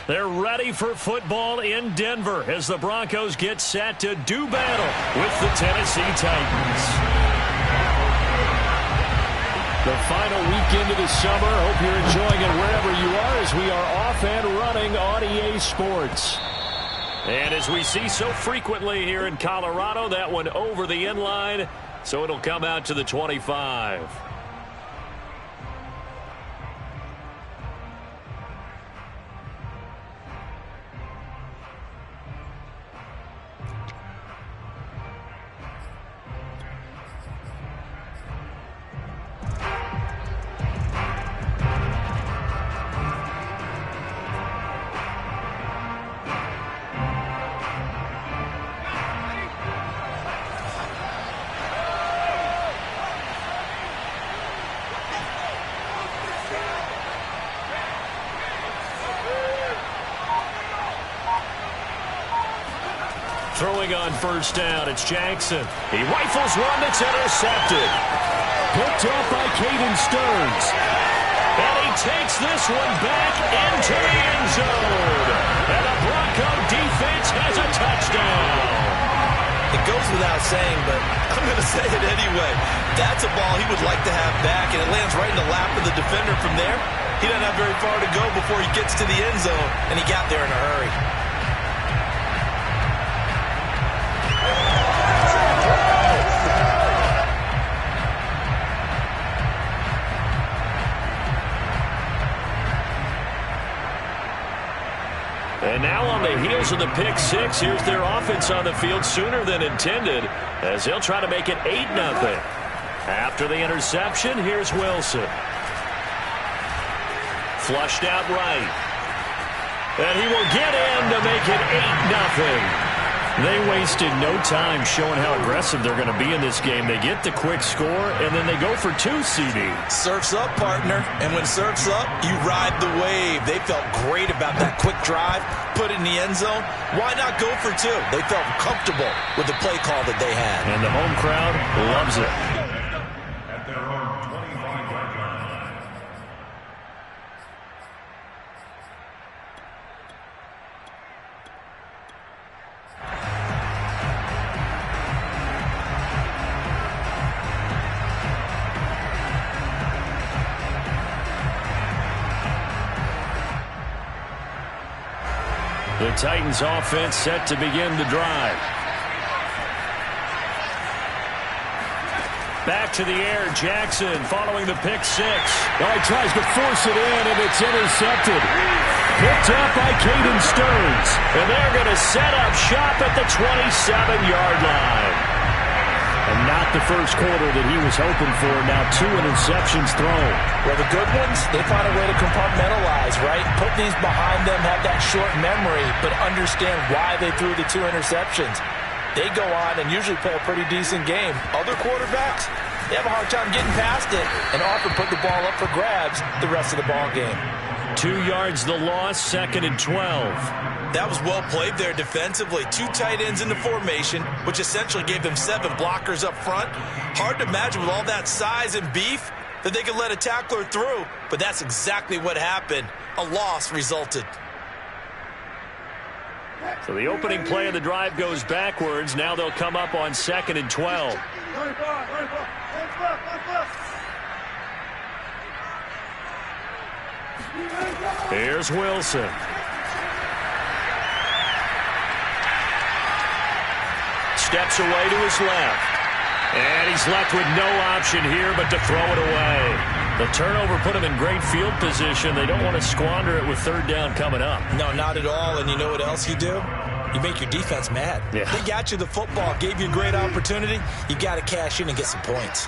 They're ready for football in Denver as the Broncos get set to do battle with the Tennessee Titans. The final weekend of the summer. Hope you're enjoying it wherever you are as we are off and running on EA Sports. And as we see so frequently here in Colorado, that one over the end line, so it'll come out to the 25. Throwing on first down, it's Jackson. He rifles one that's intercepted. Picked up by Caden Stearns. And he takes this one back into the end zone. And the Bronco defense has a touchdown. It goes without saying, but I'm going to say it anyway. That's a ball he would like to have back, and it lands right in the lap of the defender from there. He doesn't have very far to go before he gets to the end zone, and he got there in a hurry. And now on the heels of the pick six, here's their offense on the field sooner than intended as they'll try to make it 8-0. After the interception, here's Wilson. Flushed out right. And he will get in to make it 8-0. They wasted no time showing how aggressive they're going to be in this game. They get the quick score, and then they go for 2 CD. Surf's up, partner. And when surf's up, you ride the wave. They felt great about that quick drive, put it in the end zone. Why not go for 2? They felt comfortable with the play call that they had. And the home crowd loves it. At their own 25-yard line. The Titans offense set to begin the drive. Back to the air, Jackson following the pick six. Oh, he tries to force it in, and it's intercepted. Picked up by Caden Stearns. And they're going to set up shop at the 27-yard line. And not the first quarter that he was hoping for. Now 2 interceptions thrown. Well, the good ones, they find a way to compartmentalize, right? Put these behind them, have that short memory, but understand why they threw the 2 interceptions. They go on and usually play a pretty decent game. Other quarterbacks, they have a hard time getting past it and often put the ball up for grabs the rest of the ball game. 2 yards the loss, 2nd and 12. That was well played there defensively. 2 tight ends in the formation, which essentially gave them 7 blockers up front. Hard to imagine with all that size and beef that they could let a tackler through, but that's exactly what happened. A loss resulted. So the opening play of the drive goes backwards. Now they'll come up on 2nd and 12. Here's Wilson. Steps away to his left. And he's left with no option here but to throw it away. The turnover put him in great field position. They don't want to squander it with 3rd down coming up. No, not at all. And you know what else you do? You make your defense mad. Yeah. They got you the football, gave you a great opportunity. You got to cash in and get some points.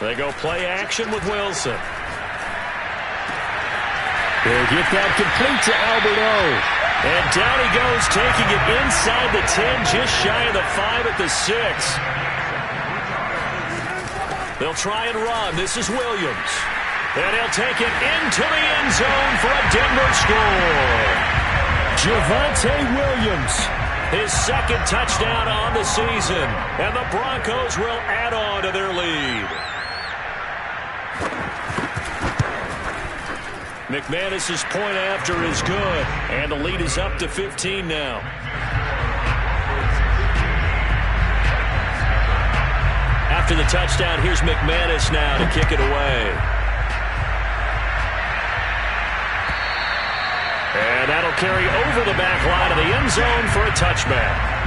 They go play action with Wilson. They'll get that complete to Alberto. And down he goes, taking it inside the 10, just shy of the 5 at the 6. They'll try and run. This is Williams. And he'll take it into the end zone for a Denver score. Javonte Williams. His 2nd touchdown on the season. And the Broncos will add on to their lead. McManus's point after is good, and the lead is up to 15 now. After the touchdown, here's McManus now to kick it away. And that'll carry over the back line of the end zone for a touchback.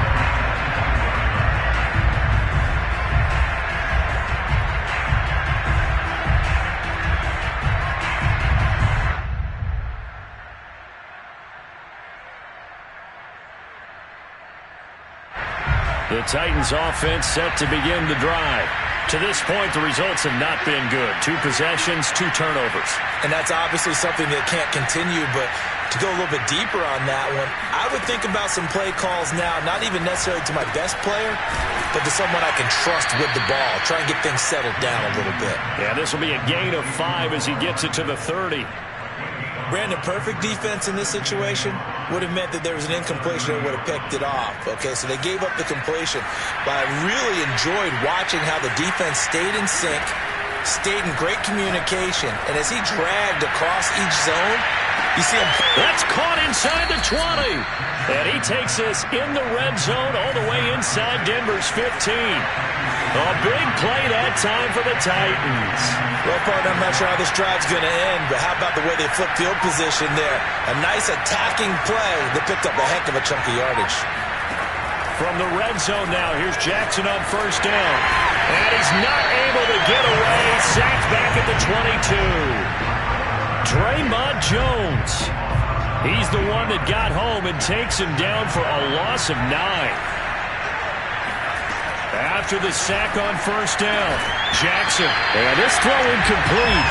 The Titans offense set to begin the drive. To this point, the results have not been good. 2 possessions, 2 turnovers. And that's obviously something that can't continue, but to go a little bit deeper on that one, I would think about some play calls now, not even necessarily to my best player, but to someone I can trust with the ball. Try and get things settled down a little bit. Yeah, this will be a gain of 5 as he gets it to the 30. Brandon, perfect defense in this situation would have meant that there was an incompletion that would have picked it off. Okay, so they gave up the completion. But I really enjoyed watching how the defense stayed in sync, stayed in great communication, and as he dragged across each zone, you see him. That's caught inside the 20. And he takes us in the red zone all the way inside Denver's 15. A big play that time for the Titans. Well, partner, I'm not sure how this drive's going to end, but how about the way they flipped field position there? A nice attacking play that picked up a heck of a chunk of yardage. From the red zone now, here's Jackson on first down. And he's not able to get away. Sacked back at the 22. Draymond Jones. He's the one that got home and takes him down for a loss of 9. After the sack on first down, Jackson. And this throw incomplete.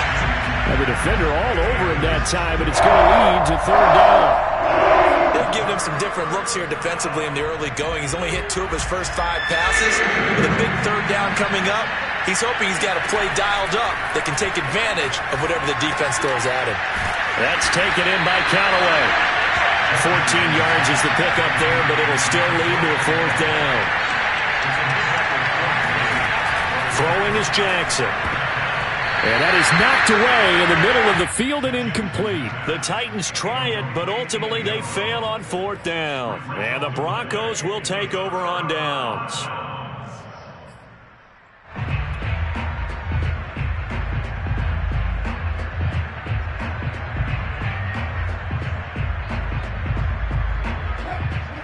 And the defender all over him that time, and it's going to lead to 3rd down. They've given him some different looks here defensively in the early going. He's only hit 2 of his first 5 passes. With a big 3rd down coming up, he's hoping he's got a play dialed up that can take advantage of whatever the defense throws at him. That's taken in by Callaway. 14 yards is the pickup there, but it'll still lead to a 4th down. Throwing is Jackson. And that is knocked away in the middle of the field and incomplete. The Titans try it, but ultimately they fail on 4th down. And the Broncos will take over on downs.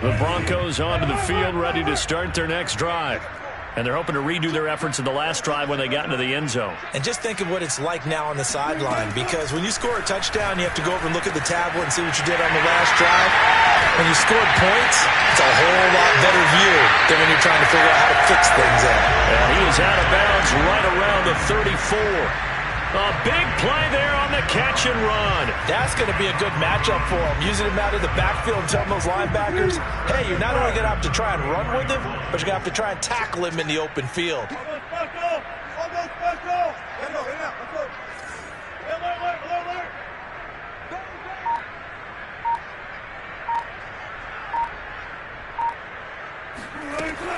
The Broncos onto the field, ready to start their next drive. And they're hoping to redo their efforts in the last drive when they got into the end zone. And just think of what it's like now on the sideline, because when you score a touchdown, you have to go over and look at the tablet and see what you did on the last drive. When you scored points, it's a whole lot better view than when you're trying to figure out how to fix things out. And he is out of bounds right around the 34. A big play there on the catch and run. That's going to be a good matchup for him. Using him out of the backfield and telling those linebackers, hey, you're not only going to have to try and run with him, but you're going to have to try and tackle him in the open field.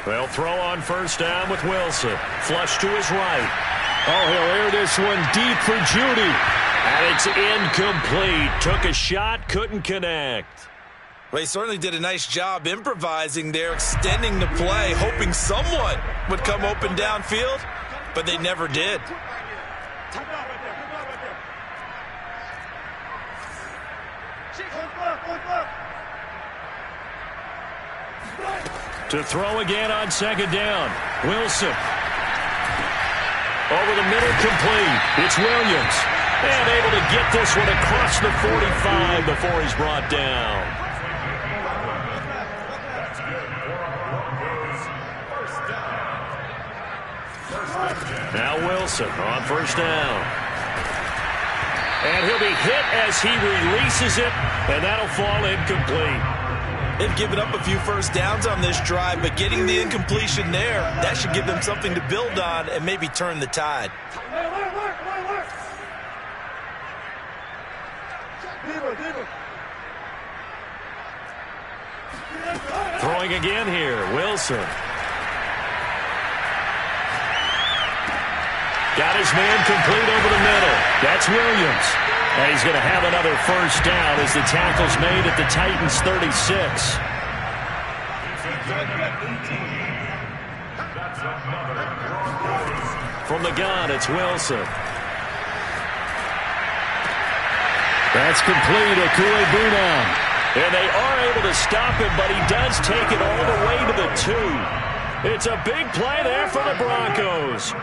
They'll throw on first down with Wilson. Flush to his right. Oh, he'll air this one deep for Judy. And it's incomplete. Took a shot, couldn't connect. Well, he certainly did a nice job improvising there, extending the play, hoping someone would come open downfield, but they never did. To throw again on second down. Wilson. Over the middle, complete. It's Williams. And able to get this one across the 45 before he's brought down. Now Wilson on first down. And he'll be hit as he releases it, and that'll fall incomplete. They've given up a few first downs on this drive, but getting the incompletion there, that should give them something to build on and maybe turn the tide. Throwing again here, Wilson. Got his man complete over the middle. That's Williams. And he's going to have another first down as the tackle's made at the Titans' 36. From the gun, it's Wilson. That's complete. Akue-Bunan. And they are able to stop him, but he does take it all the way to the 2. It's a big play there for the Broncos.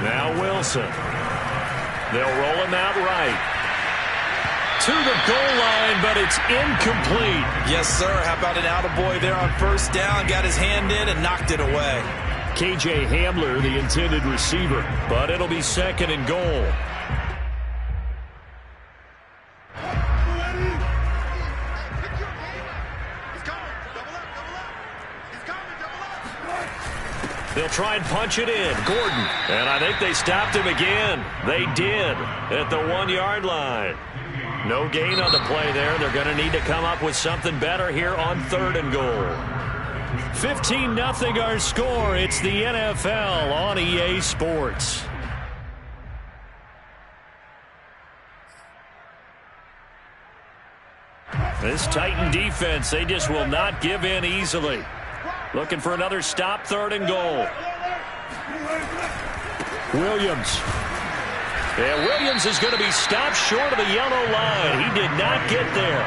Now Wilson. They'll roll him out right. To the goal line, but it's incomplete. Yes, sir. How about an attaboy there on first down? Got his hand in and knocked it away. KJ Hamler, the intended receiver, but it'll be second and goal. They'll try and punch it in. Gordon. And I think they stopped him again. They did at the 1-yard line. No gain on the play there. They're going to need to come up with something better here on 3rd and goal. 15-0 our score. It's the NFL on EA Sports. This Titan defense, they just will not give in easily. Looking for another stop, 3rd and goal. Williams. Yeah, Williams is going to be stopped short of the yellow line. He did not get there.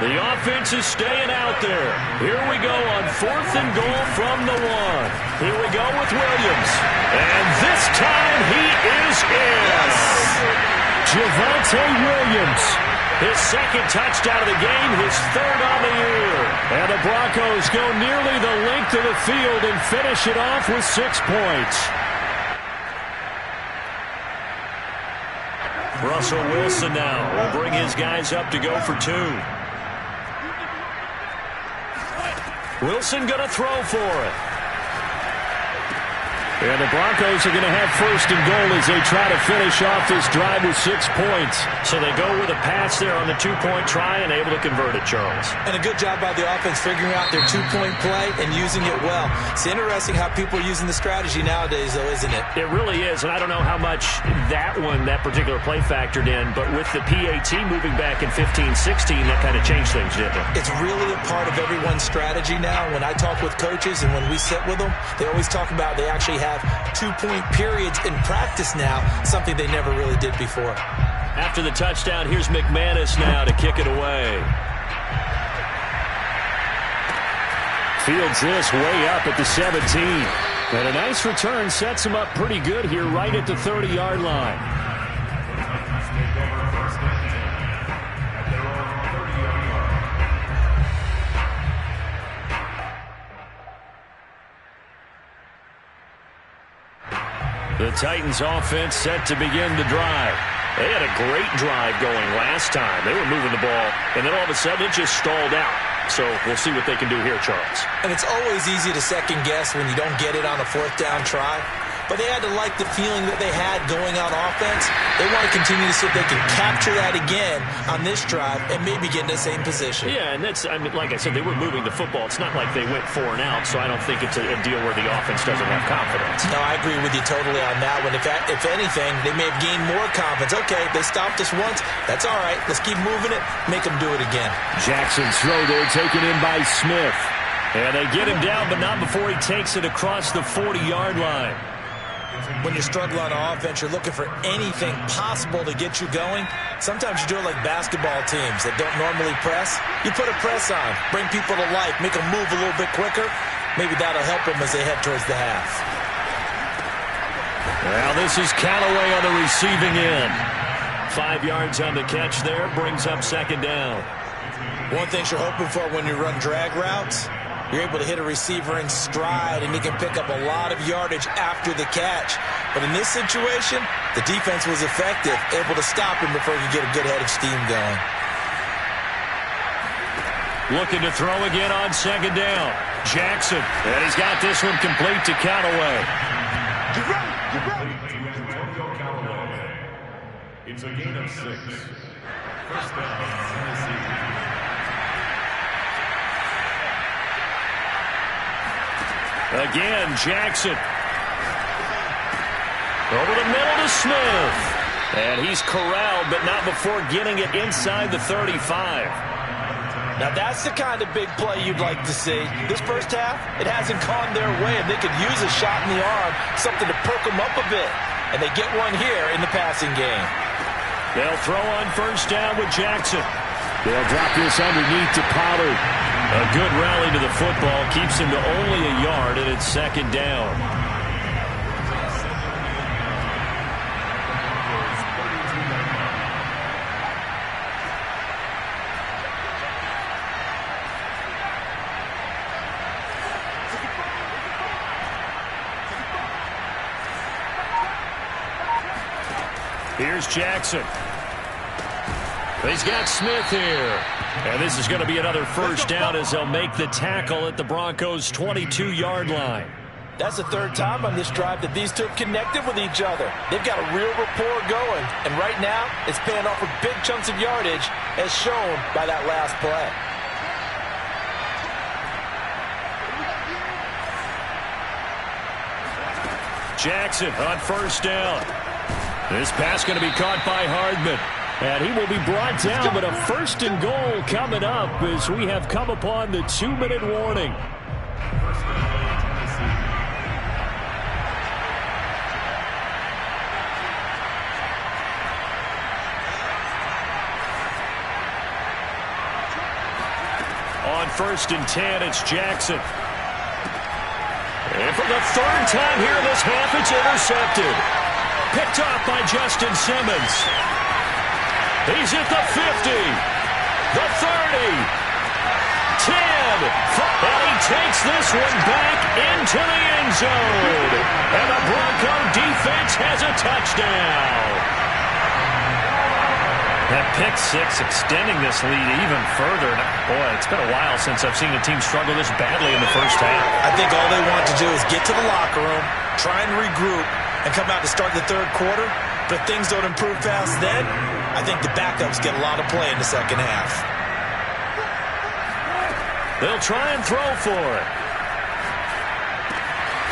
The offense is staying out there. Here we go on 4th and goal from the 1. Here we go with Williams. And this time he is in. Javonte Williams. His second touchdown of the game, his 3rd on the year. And the Broncos go nearly the length of the field and finish it off with 6 points. Russell Wilson now will bring his guys up to go for 2. Wilson going to throw for it. And the Broncos are going to have 1st and goal as they try to finish off this drive with 6 points. So they go with a pass there on the 2-point try and able to convert it, Charles. And a good job by the offense figuring out their 2-point play and using it well. It's interesting how people are using the strategy nowadays, though, isn't it? It really is, and I don't know how much that particular play factored in, but with the PAT moving back in 15-16, that kind of changed things, didn't it? It's really a part of everyone's strategy now. When I talk with coaches and when we sit with them, they always talk about they actually have 2-point periods in practice now, something they never really did before. After the touchdown, here's McManus now to kick it away. Fields this way up at the 17. And a nice return sets him up pretty good here right at the 30-yard line. The Titans offense set to begin the drive. They had a great drive going last time. They were moving the ball, and then all of a sudden it just stalled out. So we'll see what they can do here, Charles. And it's always easy to second guess when you don't get it on a 4th down try. But they had to like the feeling that they had going on offense. They want to continue to see if they can capture that again on this drive and maybe get in the same position. Yeah, and that's, I mean, like I said, they were moving the football. It's not like they went 4 and out, so I don't think it's a deal where the offense doesn't have confidence. No, I agree with you totally on that one. If anything, they may have gained more confidence. Okay, they stopped us once. That's all right. Let's keep moving it. Make them do it again. Jackson's throw there taken in by Smith. And they get him down, but not before he takes it across the 40-yard line. When you're struggling on offense, you're looking for anything possible to get you going. Sometimes you do it like basketball teams that don't normally press. You put a press on, bring people to life, make them move a little bit quicker. Maybe that'll help them as they head towards the half. Well, this is Callaway on the receiving end. 5 yards on the catch there, brings up 2nd down. One thing you're hoping for when you run drag routes, you're able to hit a receiver in stride, and he can pick up a lot of yardage after the catch. But in this situation, the defense was effective, able to stop him before he could get a good head of steam going. Looking to throw again on 2nd down. Jackson, and he's got this one complete to Callaway. It's a gain of 6. First down, Tennessee. Again, Jackson. Over the middle to Smith. And he's corralled, but not before getting it inside the 35. Now that's the kind of big play you'd like to see. This first half, it hasn't gone their way, and they could use a shot in the arm, something to perk them up a bit. And they get one here in the passing game. They'll throw on first down with Jackson. They'll drop this underneath to Pollard. A good rally to the football keeps him to only a yard, and it's second down. Here's Jackson. He's got Smith here. And this is going to be another first down as they'll make the tackle at the Broncos' 22-yard line. That's the third time on this drive that these two have connected with each other. They've got a real rapport going. And right now, it's paying off with big chunks of yardage, as shown by that last play. Jackson on first down. This pass going to be caught by Hardman. And he will be brought down, but a first and goal coming up as we have come upon the 2-minute warning. On first and 10, it's Jackson. And for the third time here this half, it's intercepted. Picked off by Justin Simmons. He's at the 50, the 30, 10, and he takes this one back into the end zone. And the Bronco defense has a touchdown. That pick six extending this lead even further. Boy, it's been a while since I've seen a team struggle this badly in the first half. I think all they want to do is get to the locker room, try and regroup, and come out to start the third quarter. But if things don't improve fast then, I think the backups get a lot of play in the second half. They'll try and throw for it.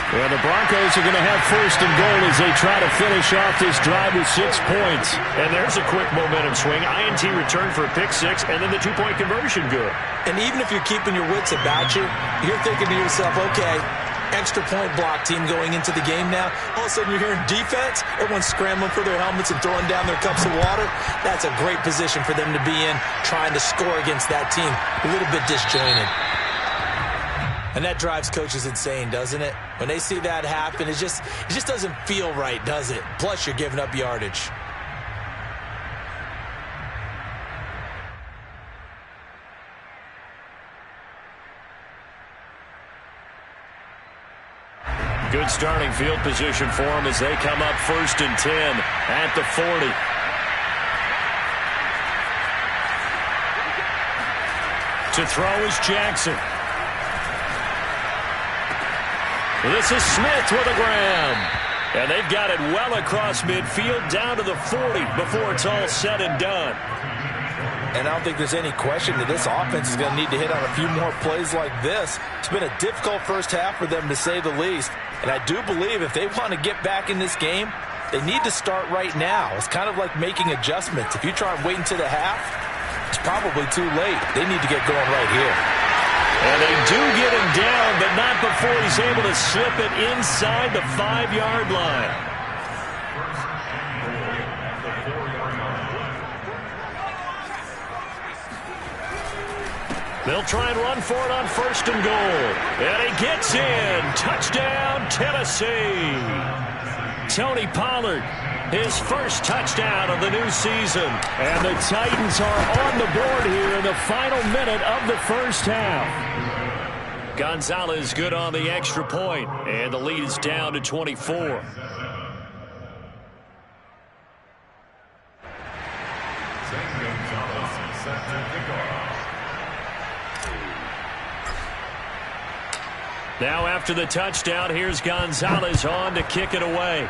And the Broncos are going to have first and goal as they try to finish off this drive with 6 points. And there's a quick momentum swing. INT return for a pick six, and then the 2-point conversion good. And even if you're keeping your wits about you, you're thinking to yourself, okay, extra point block team going into the game now. All of a sudden you're hearing defense. Everyone's scrambling for their helmets and throwing down their cups of water. That's a great position for them to be in, trying to score against that team. A little bit disjointed. And that drives coaches insane, doesn't it? When they see that happen, it just doesn't feel right, does it? Plus, you're giving up yardage. Good starting field position for them as they come up first and 10 at the 40. To throw is Jackson. This is Smith with a grab. And they've got it well across midfield down to the 40 before it's all said and done. And I don't think there's any question that this offense is going to need to hit on a few more plays like this. It's been a difficult first half for them, to say the least. And I do believe if they want to get back in this game, they need to start right now. It's kind of like making adjustments. If you try and wait until the half, it's probably too late. They need to get going right here. And they do get him down, but not before he's able to slip it inside the 5-yard line. They'll try and run for it on first and goal. And he gets in. Touchdown, Tennessee. Tony Pollard, his first touchdown of the new season. And the Titans are on the board here in the final minute of the first half. Gonzalez good on the extra point, and the lead is down to 24. Now after the touchdown, here's Gonzalez on to kick it away.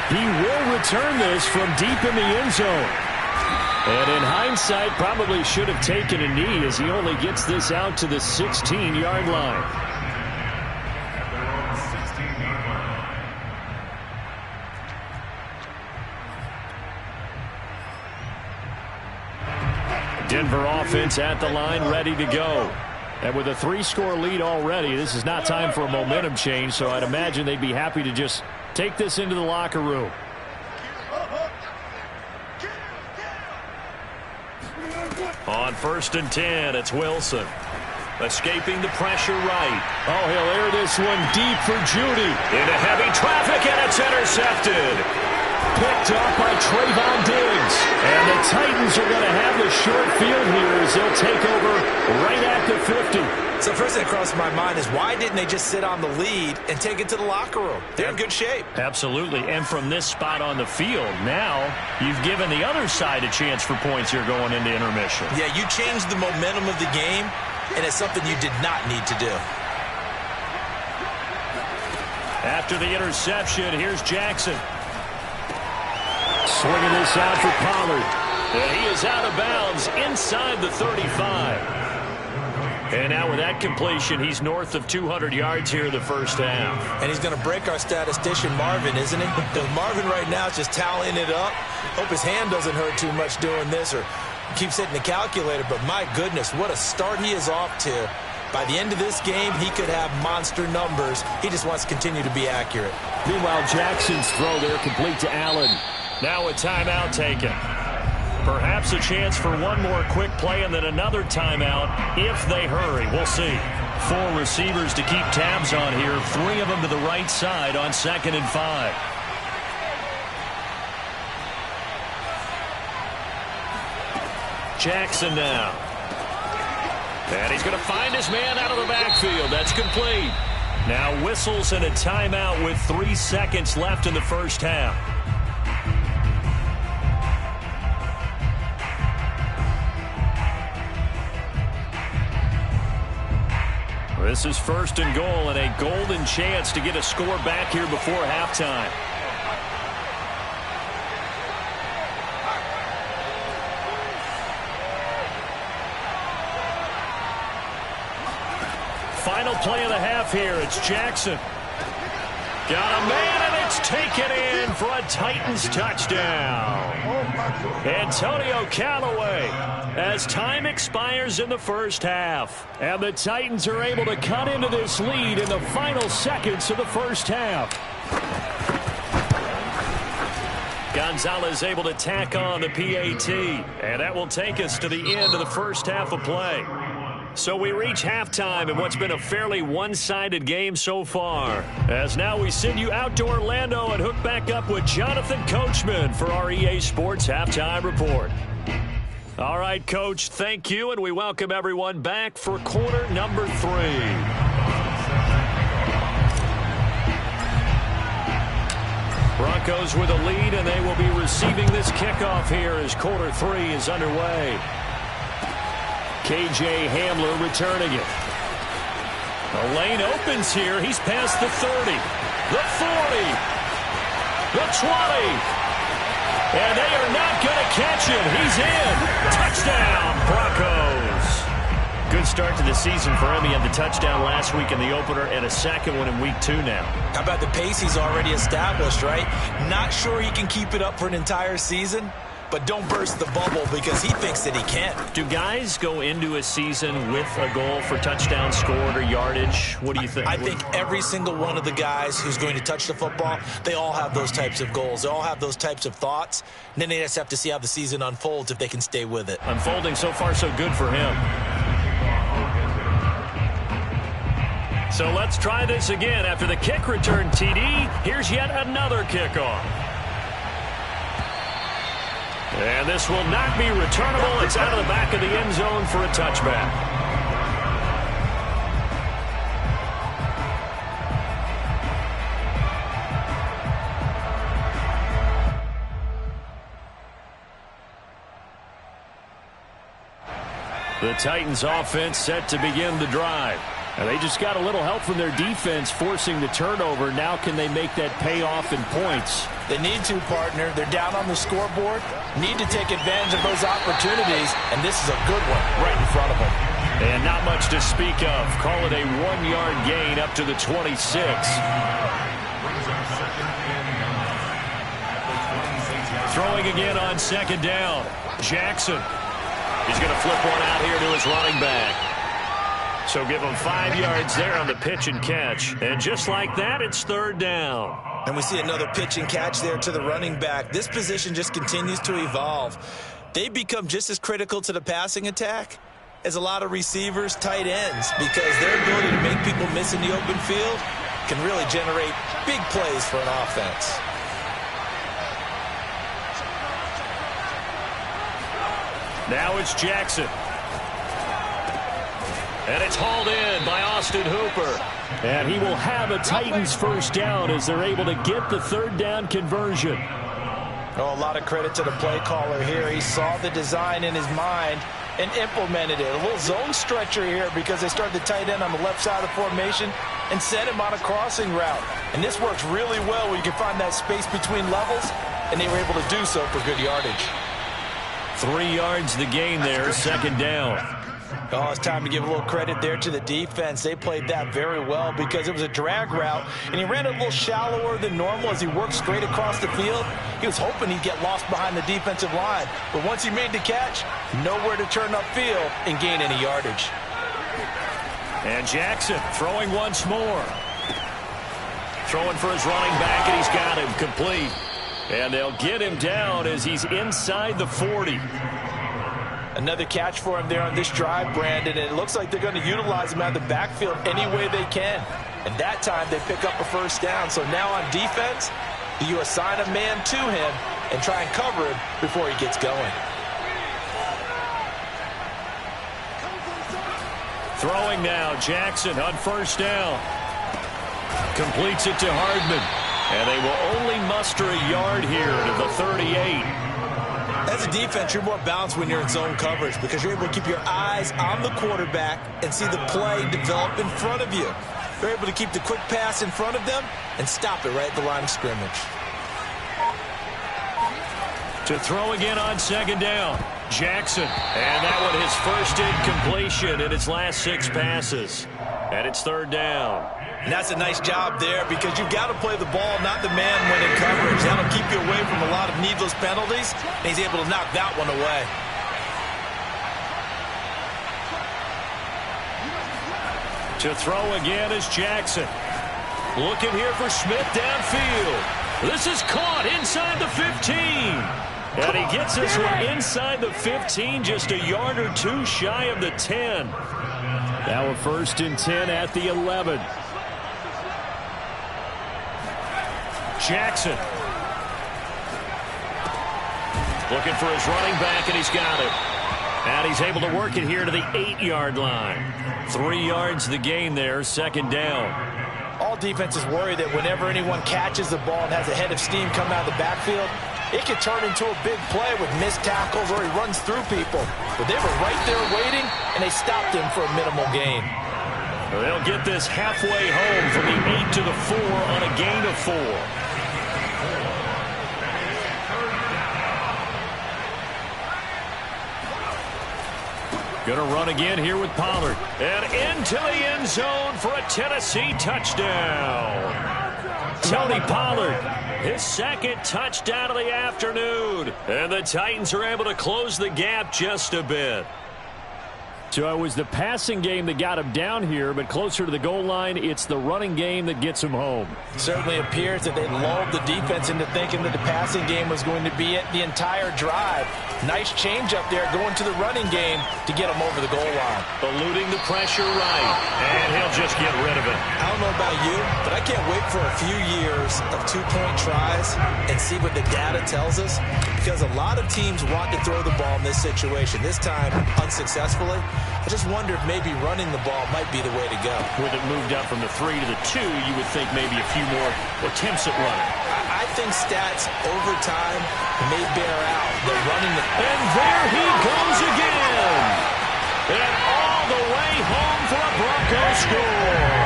He will return this from deep in the end zone. And in hindsight, probably should have taken a knee as he only gets this out to the 16-yard line. Denver offense at the line, ready to go. And with a 3-score lead already, this is not time for a momentum change, so I'd imagine they'd be happy to just take this into the locker room. On 1st and 10, it's Wilson. Escaping the pressure right. Oh, he'll air this one deep for Judy. Into heavy traffic, and it's intercepted. Picked up by Trayvon Diggs. And the Titans are going to have the short field here as they'll take over right at the 50. So the first thing that crossed my mind is why didn't they just sit on the lead and take it to the locker room? They're in good shape. Absolutely. And from this spot on the field, now you've given the other side a chance for points here going into intermission. Yeah, you changed the momentum of the game, and it's something you did not need to do. After the interception, here's Jackson. Swinging this out for Pollard. And he is out of bounds inside the 35. And now with that completion, he's north of 200 yards here in the first half. And he's going to break our statistician, Marvin, isn't he? Because Marvin right now is just tallying it up. Hope his hand doesn't hurt too much doing this or keeps hitting the calculator. But my goodness, what a start he is off to. By the end of this game, he could have monster numbers. He just wants to continue to be accurate. Meanwhile, Jackson's throw there complete to Allen. Now a timeout taken. Perhaps a chance for one more quick play and then another timeout if they hurry. We'll see. 4 receivers to keep tabs on here. 3 of them to the right side on 2nd and 5. Jackson now. And he's going to find his man out of the backfield. That's complete. Now whistles and a timeout with 3 seconds left in the first half. This is 1st and goal and a golden chance to get a score back here before halftime. Final play of the half here. It's Jackson. Got a man, and it's taken in for a Titans touchdown. Antonio Callaway as time expires in the first half. And the Titans are able to cut into this lead in the final seconds of the first half. Gonzalez able to tack on the PAT. And that will take us to the end of the first half of play. So we reach halftime in what's been a fairly one-sided game so far. As now we send you out to Orlando and hook back up with Jonathan Coachman for our EA Sports Halftime Report. All right, Coach, thank you, and we welcome everyone back for quarter number 3. Broncos with a lead, and they will be receiving this kickoff here as quarter 3 is underway. K.J. Hamler returning it. The lane opens here. He's past the 30, the 40, the 20. And they are not going to catch him. He's in. Touchdown, Broncos. Good start to the season for him. He had the touchdown last week in the opener and a second one in week 2 now. How about the pace he's already established, right? Not sure he can keep it up for an entire season, but don't burst the bubble because he thinks that he can. Do guys go into a season with a goal for touchdown scored or yardage? What do you think? I think every single one of the guys who's going to touch the football, they all have those types of goals. They all have those types of thoughts. And then they just have to see how the season unfolds if they can stay with it. Unfolding so far so good for him. So let's try this again. After the kick return TD, here's yet another kickoff. And this will not be returnable. It's out of the back of the end zone for a touchback. The Titans offense set to begin the drive. And they just got a little help from their defense forcing the turnover. Now can they make that pay off in points? They need to, partner. They're down on the scoreboard. Need to take advantage of those opportunities. And this is a good one right in front of them. And not much to speak of. Call it a 1-yard gain up to the 26. Throwing again on 2nd down. Jackson. He's going to flip one out here to his running back. So give him 5 yards there on the pitch and catch. And just like that, it's third down. And we see another pitch and catch there to the running back. This position just continues to evolve. They become just as critical to the passing attack as a lot of receivers, tight ends, because their ability to make people miss in the open field can really generate big plays for an offense. Now it's Jackson. And it's hauled in by Austin Hooper. And he will have a Titans first down as they're able to get the third down conversion. Oh, a lot of credit to the play caller here. He saw the design in his mind and implemented it. A little zone stretcher here because they started the tight end on the left side of the formation and sent him on a crossing route. And this works really well when you can find that space between levels, and they were able to do so for good yardage. 3 yards the gain there, second down. Oh, it's time to give a little credit there to the defense. They played that very well because it was a drag route, and he ran it a little shallower than normal as he worked straight across the field. He was hoping he'd get lost behind the defensive line, but once he made the catch, nowhere to turn upfield and gain any yardage. And Jackson throwing once more. Throwing for his running back, and he's got him complete. And they'll get him down as he's inside the 40. Another catch for him there on this drive, Brandon, and it looks like they're going to utilize him out of the backfield any way they can. And that time they pick up a first down. So now on defense, you assign a man to him and try and cover him before he gets going. Throwing now, Jackson on first down. Completes it to Hardman. And they will only muster a yard here to the 38. As a defense, you're more balanced when you're in zone coverage because you're able to keep your eyes on the quarterback and see the play develop in front of you. You're able to keep the quick pass in front of them and stop it right at the line of scrimmage. To throw again on second down, Jackson. And that one his first incompletion in his last 6 passes. And it's third down. And that's a nice job there because you've got to play the ball, not the man when in coverage. That'll keep you away from a lot of needless penalties, and he's able to knock that one away. To throw again is Jackson. Looking here for Smith downfield. This is caught inside the 15. And he gets this one inside the 15, just a yard or 2 shy of the 10. Now a 1st and 10 at the 11. Jackson. Looking for his running back, and he's got it. And he's able to work it here to the 8-yard line. 3 yards the gain there, second down. All defenses worry that whenever anyone catches the ball and has a head of steam coming out of the backfield, it can turn into a big play with missed tackles or he runs through people. But they were right there waiting, and they stopped him for a minimal gain. They'll get this halfway home from the 8 to the 4 on a gain of 4. Going to run again here with Pollard. And into the end zone for a Tennessee touchdown. Tony Pollard, his 2nd touchdown of the afternoon. And the Titans are able to close the gap just a bit. So it was the passing game that got him down here, but closer to the goal line, it's the running game that gets him home. Certainly appears that they lulled the defense into thinking that the passing game was going to be it the entire drive. Nice change up there going to the running game to get him over the goal line. Eluding the pressure right, and he'll just get rid of it. I don't know about you, but I can't wait for a few years of 2-point tries and see what the data tells us, because a lot of teams want to throw the ball in this situation. This time, unsuccessfully. I just wonder if maybe running the ball might be the way to go. With it moved up from the 3 to the 2, you would think maybe a few more attempts at running. I think stats over time may bear out that running the... And there he goes again. And all the way home for a Broncos score.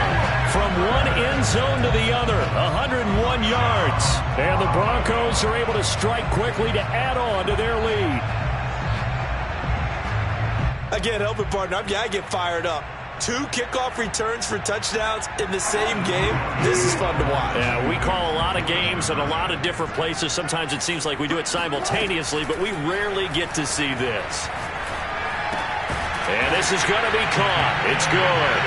From one end zone to the other, 101 yards. And the Broncos are able to strike quickly to add on to their lead. I can't help it, partner. I get fired up. 2 kickoff returns for touchdowns in the same game. This is fun to watch. Yeah, we call a lot of games in a lot of different places. Sometimes it seems like we do it simultaneously, but we rarely get to see this. And this is going to be caught. It's good.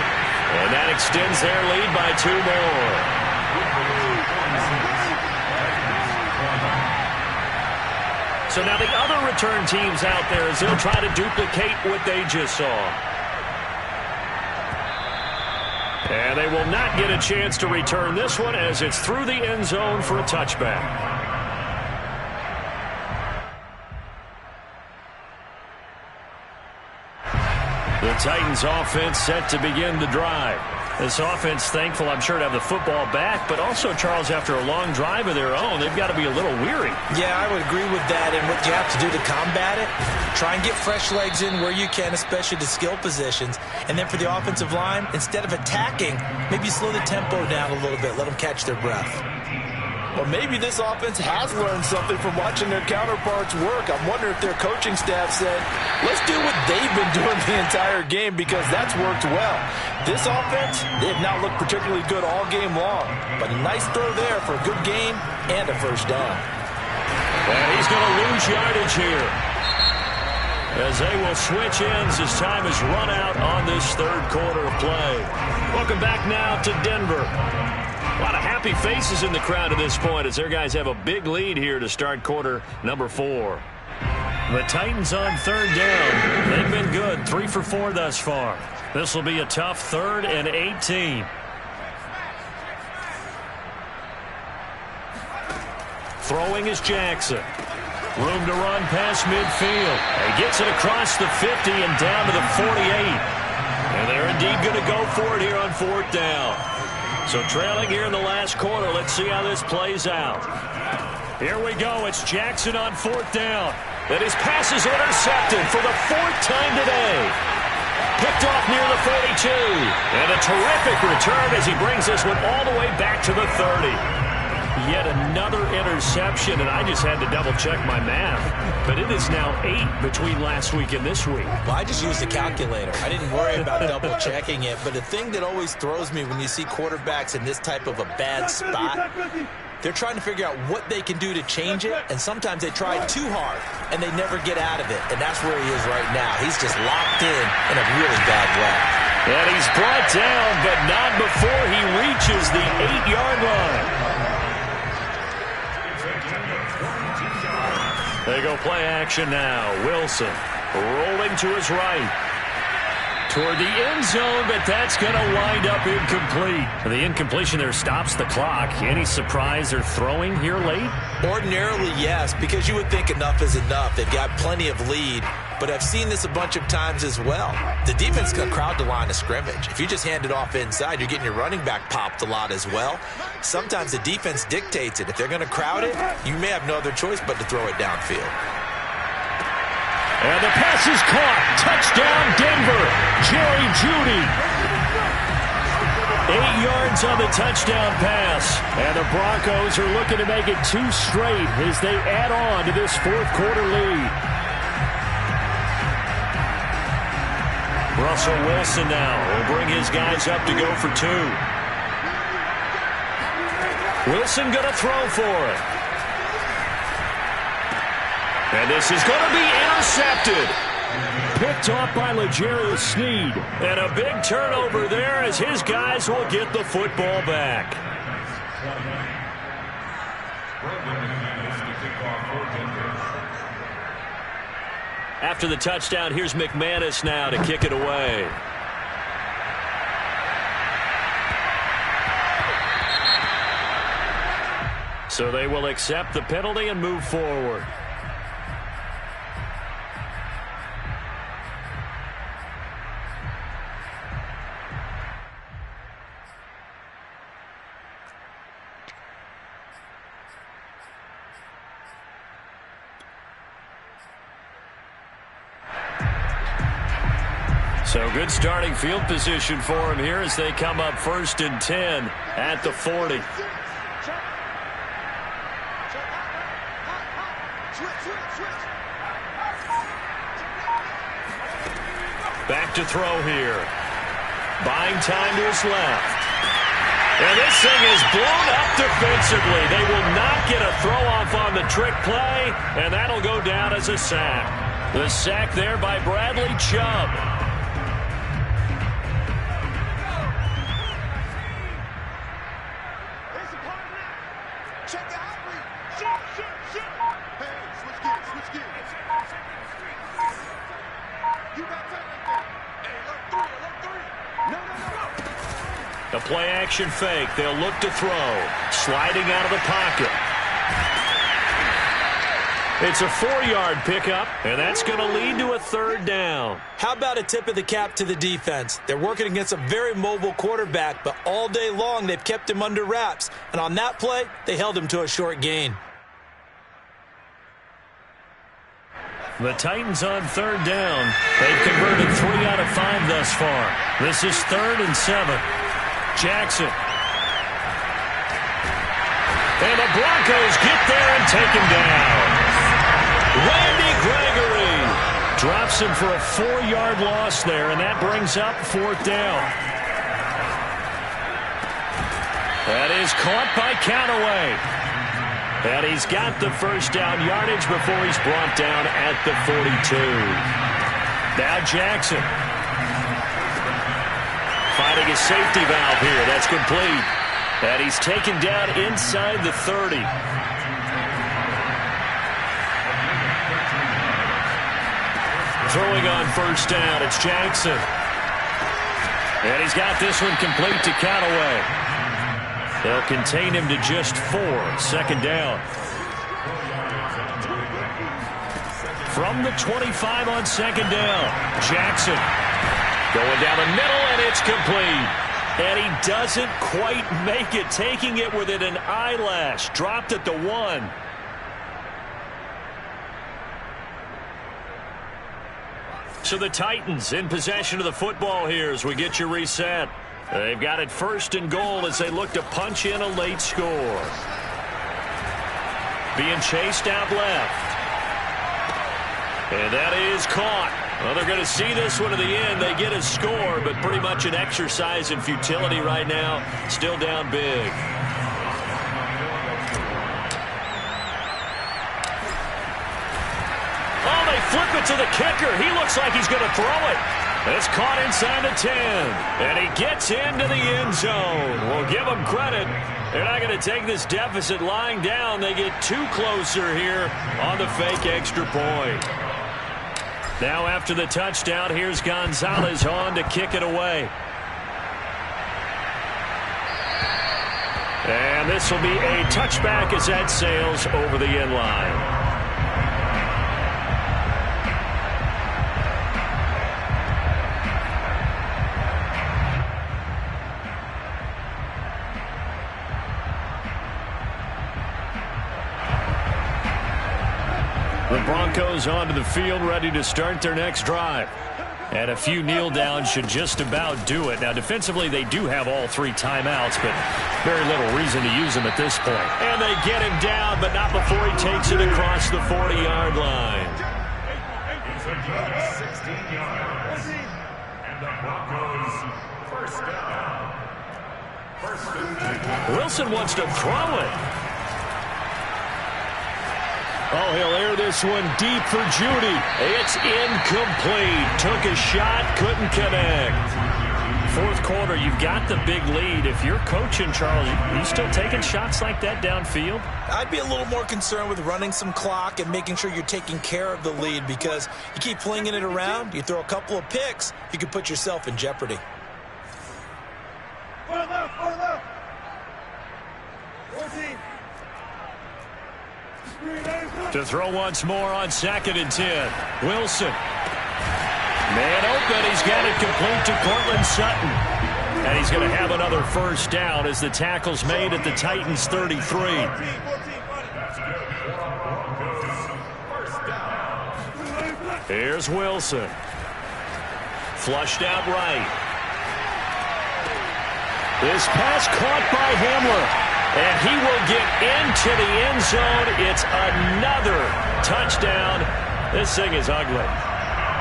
And that extends their lead by 2 more. So now the other return teams out there as they'll try to duplicate what they just saw. And they will not get a chance to return this one as it's through the end zone for a touchback. The Titans offense set to begin the drive. This offense thankful, I'm sure, to have the football back, but also, Charles, after a long drive of their own, they've got to be a little weary. Yeah, I would agree with that, and what you have to do to combat it, try and get fresh legs in where you can, especially the skill positions, and then for the offensive line, instead of attacking, maybe slow the tempo down a little bit, let them catch their breath. Well, maybe this offense has learned something from watching their counterparts work. I'm wondering if their coaching staff said, let's do what they've been doing the entire game because that's worked well. This offense, they have not looked particularly good all game long. But a nice throw there for a good game and a first down. And he's going to lose yardage here, as they will switch ends as time is run out on this third quarter of play. Welcome back now to Denver. A lot of happy faces in the crowd at this point as their guys have a big lead here to start quarter number 4. The Titans on third down. They've been good, 3 for 4 thus far. This will be a tough 3rd and 18. Throwing is Jackson. Room to run past midfield. He gets it across the 50 and down to the 48. And they're indeed going to go for it here on 4th down. So trailing here in the last quarter. Let's see how this plays out. Here we go. It's Jackson on 4th down. And his pass is intercepted for the 4th time today. Picked off near the 42. And a terrific return as he brings this one all the way back to the 30. Yet another interception, and I just had to double-check my math. But it is now 8 between last week and this week. Well, I just used a calculator. I didn't worry about double-checking it. But the thing that always throws me when you see quarterbacks in this type of a bad spot, they're trying to figure out what they can do to change it, and sometimes they try too hard, and they never get out of it. And that's where he is right now. He's just locked in a really bad way. And he's brought down, but not before he reaches the 8-yard line. They go play action now. Wilson rolling to his right. Toward the end zone, but that's going to wind up incomplete. The incompletion there stops the clock. Any surprise they're throwing here late? Ordinarily, yes, because you would think enough is enough. They've got plenty of lead, but I've seen this a bunch of times as well. The defense is going to crowd the line of scrimmage. If you just hand it off inside, you're getting your running back popped a lot as well. Sometimes the defense dictates it. If they're going to crowd it, you may have no other choice but to throw it downfield. And the pass is caught. Touchdown, Denver. Jerry Jeudy. 8 yards on the touchdown pass. And the Broncos are looking to make it 2 straight as they add on to this 4th quarter lead. Russell Wilson now will bring his guys up to go for 2. Wilson going to throw for it. And this is going to be intercepted. Picked off by L'Jarius Sneed. And a big turnover there as his guys will get the football back. After the touchdown, here's McManus now to kick it away. So they will accept the penalty and move forward. So good starting field position for him here as they come up 1st and 10 at the 40. Back to throw here. Buying time to his left. And this thing is blown up defensively. They will not get a throw-off on the trick play, and that'll go down as a sack. The sack there by Bradley Chubb. A play-action fake. They'll look to throw. Sliding out of the pocket. It's a 4-yard pickup, and that's going to lead to a 3rd down. How about a tip of the cap to the defense? They're working against a very mobile quarterback, but all day long they've kept him under wraps. And on that play, they held him to a short gain. The Titans on 3rd down. They've converted 3 out of 5 thus far. This is 3rd and 7. Jackson. And the Broncos get there and take him down. Randy Gregory drops him for a 4-yard loss there, and that brings up 4th down. That is caught by Callaway. And he's got the 1st down yardage before he's brought down at the 42. Now Jackson. Finding a safety valve here. That's complete. And he's taken down inside the 30. Throwing on 1st down, it's Jackson. And he's got this one complete to Callaway. They'll contain him to just 4. 2nd down. From the 25 on 2nd down, Jackson. Going down the middle, and it's complete. And he doesn't quite make it, taking it within an eyelash. Dropped at the 1. So the Titans in possession of the football here as we get you reset. They've got it 1st and goal as they look to punch in a late score. Being chased out left. And that is caught. Well, they're going to see this one to the end. They get a score, but pretty much an exercise in futility right now. Still down big. Oh, they flip it to the kicker. He looks like he's going to throw it. It's caught inside the 10. And he gets into the end zone. We'll give them credit. They're not going to take this deficit lying down. They get 2 closer here on the fake extra point. Now after the touchdown, here's Gonzalez on to kick it away. And this will be a touchback as that sails over the end line. The Broncos onto the field, ready to start their next drive. And a few kneel downs should just about do it. Now, defensively, they do have all 3 timeouts, but very little reason to use them at this point. And they get him down, but not before he takes it across the 40-yard line. 16 yards. And the Broncos 1st down. 1st and 10. Wilson wants to throw it. Oh, he'll air this one deep for Judy. It's incomplete. Took a shot, couldn't connect. 4th quarter, you've got the big lead. If you're coaching, Charles, are you still taking shots like that downfield? I'd be a little more concerned with running some clock and making sure you're taking care of the lead, because you keep flinging it around, you throw a couple of picks, you can put yourself in jeopardy. To throw once more on 2nd and 10. Wilson. Man open. He's got it complete to Cortland Sutton. And he's going to have another 1st down as the tackle's made at the Titans' 33. Here's Wilson. Flushed out right. This pass caught by Hamler. And he will get into the end zone. It's another touchdown. This thing is ugly.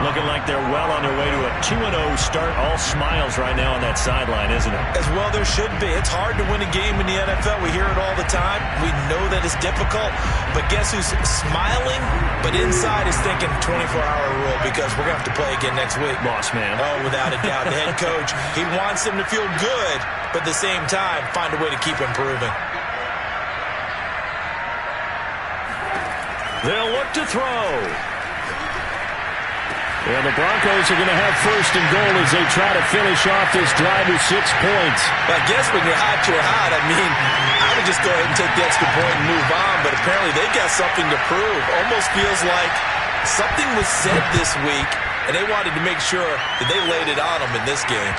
Looking like they're well on their way to a 2-0 start. All smiles right now on that sideline, isn't it? As well there should be. It's hard to win a game in the NFL. We hear it all the time. We know that it's difficult. But guess who's smiling? But inside is thinking 24-hour rule, because we're going to have to play again next week. Boss man. Oh, without a doubt. The head coach, he wants them to feel good, but at the same time, find a way to keep improving. They'll look to throw. And the Broncos are going to have 1st and goal as they try to finish off this drive with 6 points. I guess when you're hot, you're hot. I mean, I would just go ahead and take the extra point and move on, but apparently they got something to prove. Almost feels like something was said this week, and they wanted to make sure that they laid it on them in this game.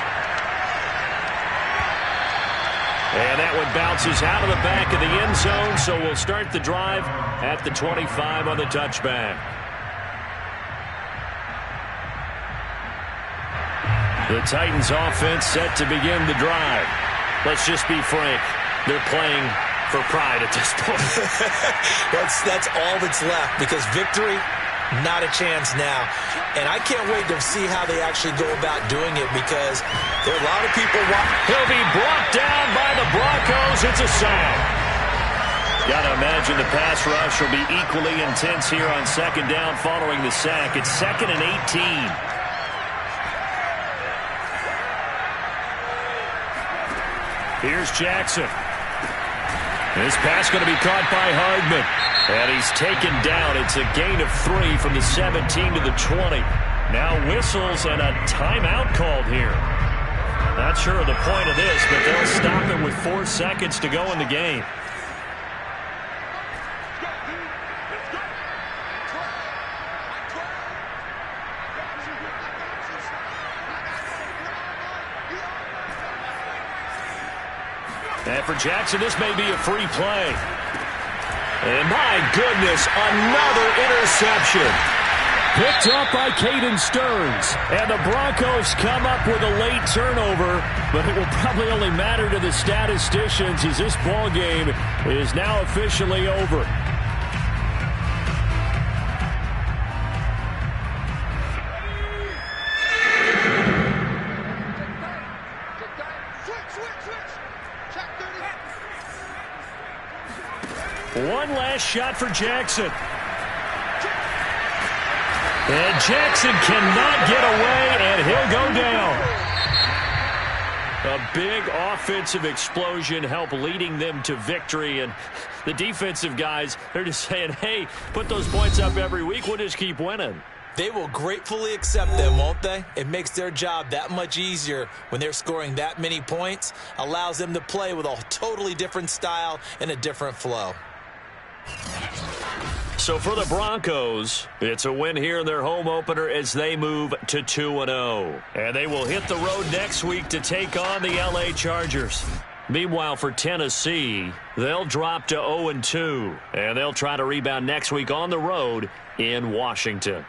And that one bounces out of the back of the end zone, so we'll start the drive at the 25 on the touchback. The Titans offense set to begin the drive. Let's just be frank. They're playing for pride at this point. That's all that's left, because victory, not a chance now. And I can't wait to see how they actually go about doing it, because there are a lot of people He'll be brought down by the Broncos. It's a sack. Got to imagine the pass rush will be equally intense here on second down following the sack. It's 2nd and 18. Here's Jackson. This pass going to be caught by Hardman. And he's taken down. It's a gain of 3 from the 17 to the 20. Now whistles and a timeout called here. Not sure of the point of this, but they'll stop it with 4 seconds to go in the game. And for Jackson, this may be a free play. And my goodness, another interception. Picked up by Caden Stearns. And the Broncos come up with a late turnover, but it will probably only matter to the statisticians as this ball game is now officially over. One last shot for Jackson. And Jackson cannot get away, and he'll go down. A big offensive explosion helped leading them to victory. And the defensive guys, they're just saying, hey, put those points up every week. We'll just keep winning. They will gratefully accept them, won't they? It makes their job that much easier when they're scoring that many points. Allows them to play with a totally different style and a different flow. So for the Broncos, it's a win here in their home opener as they move to 2-0. And they will hit the road next week to take on the LA Chargers. Meanwhile, for Tennessee, they'll drop to 0-2. And they'll try to rebound next week on the road in Washington.